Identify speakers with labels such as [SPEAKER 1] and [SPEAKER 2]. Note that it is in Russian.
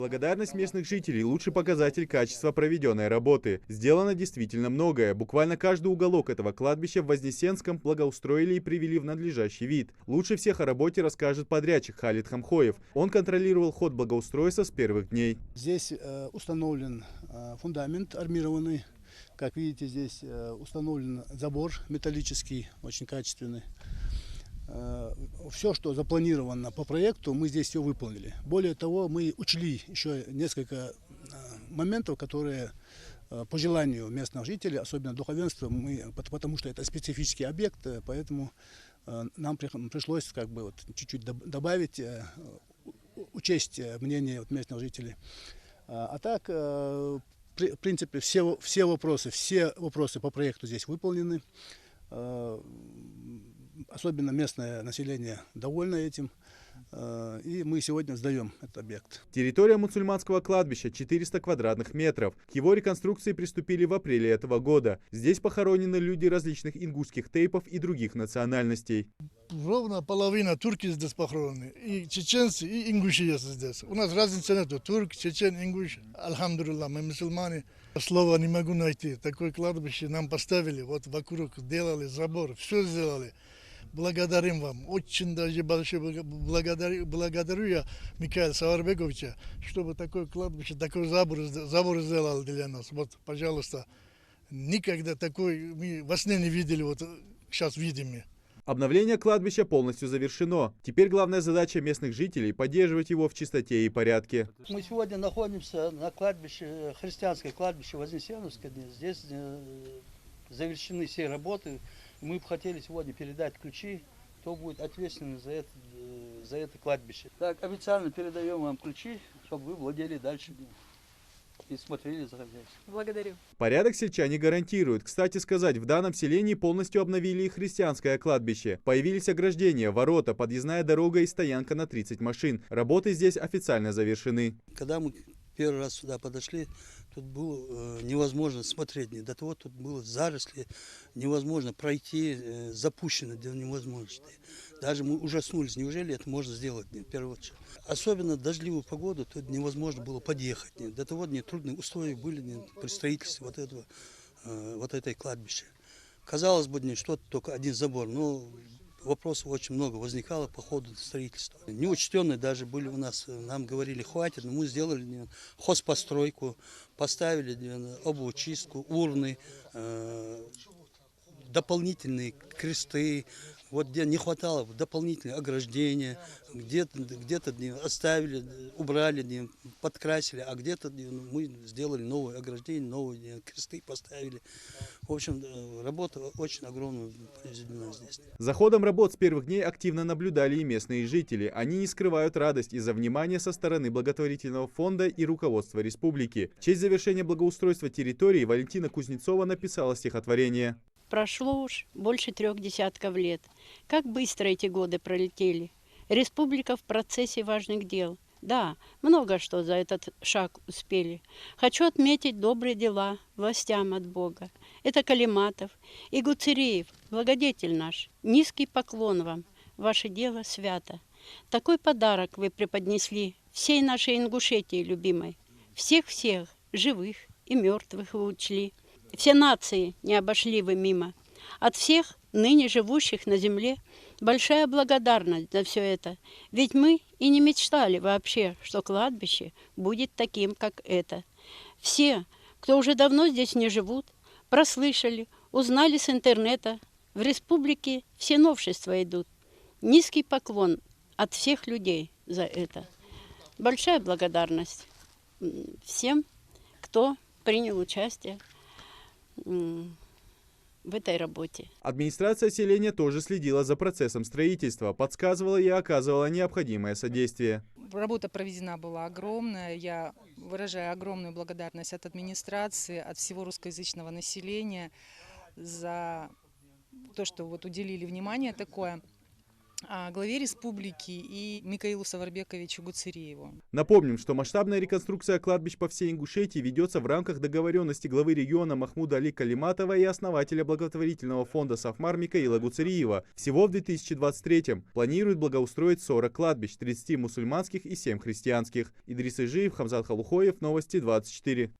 [SPEAKER 1] Благодарность местных жителей – лучший показатель качества проведенной работы. Сделано действительно многое. Буквально каждый уголок этого кладбища в Вознесенском благоустроили и привели в надлежащий вид. Лучше всех о работе расскажет подрядчик Халид Хамхоев. Он контролировал ход благоустройства с первых дней.
[SPEAKER 2] Здесь установлен фундамент армированный. Как видите, здесь установлен забор металлический, очень качественный. Все, что запланировано по проекту, мы здесь все выполнили. Более того, мы учли еще несколько моментов, которые по желанию местных жителей, особенно духовенства, потому что это специфический объект, поэтому нам пришлось чуть-чуть добавить, учесть мнение местных жителей. А так, в принципе, все вопросы по проекту здесь выполнены. Особенно местное население довольно этим. И мы сегодня сдаем этот объект.
[SPEAKER 1] Территория мусульманского кладбища 400 квадратных метров. К его реконструкции приступили в апреле этого года. Здесь похоронены люди различных ингушских тейпов и других национальностей.
[SPEAKER 3] Ровно половина турки здесь похоронены. И чеченцы, и ингуши есть здесь. У нас разницы нет. Турк, чечен, ингуш. Альхамдулилlah, мы мусульмане. Слова не могу найти. Такое кладбище нам поставили. Вот вокруг делали забор. Все сделали. Благодарим вам. Очень даже большое благодарю я Михаила Саварбековича, чтобы такое кладбище, такой забор сделал для нас. Вот, пожалуйста, никогда такой мы во сне не видели, вот сейчас видим.
[SPEAKER 1] Обновление кладбища полностью завершено. Теперь главная задача местных жителей – поддерживать его в чистоте и порядке.
[SPEAKER 4] Мы сегодня находимся на кладбище, христианское кладбище Вознесеновское. Здесь завершены все работы. Мы бы хотели сегодня передать ключи, кто будет ответственен за это кладбище. Так, официально передаем вам ключи, чтобы вы владели дальше и смотрели за хозяйством.
[SPEAKER 5] Благодарю.
[SPEAKER 1] Порядок сельчане гарантируют. Кстати сказать, в данном селении полностью обновили и христианское кладбище. Появились ограждения, ворота, подъездная дорога и стоянка на 30 машин. Работы здесь официально завершены.
[SPEAKER 4] Когда мы первый раз сюда подошли, тут было невозможно смотреть. До того тут было заросли, невозможно пройти, запущено до невозможности. Даже мы ужаснулись, неужели это можно сделать в первую очередь. Особенно в дождливую погоду тут невозможно было подъехать. До того трудные условия были при строительстве вот этой кладбища. Казалось бы, что-то только один забор, но вопросов очень много возникало по ходу строительства. Неучтенные даже были у нас, нам говорили, хватит, но мы сделали хозпостройку, поставили обувочистку, урны, дополнительные кресты. Вот где не хватало дополнительные ограждения, где-то оставили, убрали, подкрасили, а где-то мы сделали новые ограждения, новые кресты поставили. В общем, работа очень огромная произведена здесь.
[SPEAKER 1] За ходом работ с первых дней активно наблюдали и местные жители. Они не скрывают радость из-за внимания со стороны благотворительного фонда и руководства республики. В честь завершения благоустройства территории Валентина Кузнецова написала стихотворение.
[SPEAKER 6] Прошло уж больше 3 десятков лет. Как быстро эти годы пролетели. Республика в процессе важных дел. Да, много что за этот шаг успели. Хочу отметить добрые дела властям от Бога. Это Калиматов и Гуцериев, благодетель наш. Низкий поклон вам, ваше дело свято. Такой подарок вы преподнесли всей нашей Ингушетии любимой. Всех-всех, живых и мертвых вы учли. Все нации не обошли вы мимо. От всех ныне живущих на земле большая благодарность за все это. Ведь мы и не мечтали вообще, что кладбище будет таким, как это. Все, кто уже давно здесь не живут, прослышали, узнали с интернета. В республике все новшества идут. Низкий поклон от всех людей за это. Большая благодарность всем, кто принял участие в этой работе.
[SPEAKER 1] Администрация селения тоже следила за процессом строительства, подсказывала и оказывала необходимое содействие.
[SPEAKER 5] Работа проведена была огромная. Я выражаю огромную благодарность от администрации, от всего русскоязычного населения за то, что вот уделили внимание такое. главе республики и Микаилу Саварбековичу Гуцериеву.
[SPEAKER 1] Напомним, что масштабная реконструкция кладбищ по всей Ингушетии ведется в рамках договоренности главы региона Махмуда Али Калиматова и основателя благотворительного фонда «Сафмар» Микаила Гуцериева. Всего в 2023-м планируют благоустроить 40 кладбищ, 30 мусульманских и 7 христианских. Идрис Ижиев, Хамзат Халухоев, Новости 24.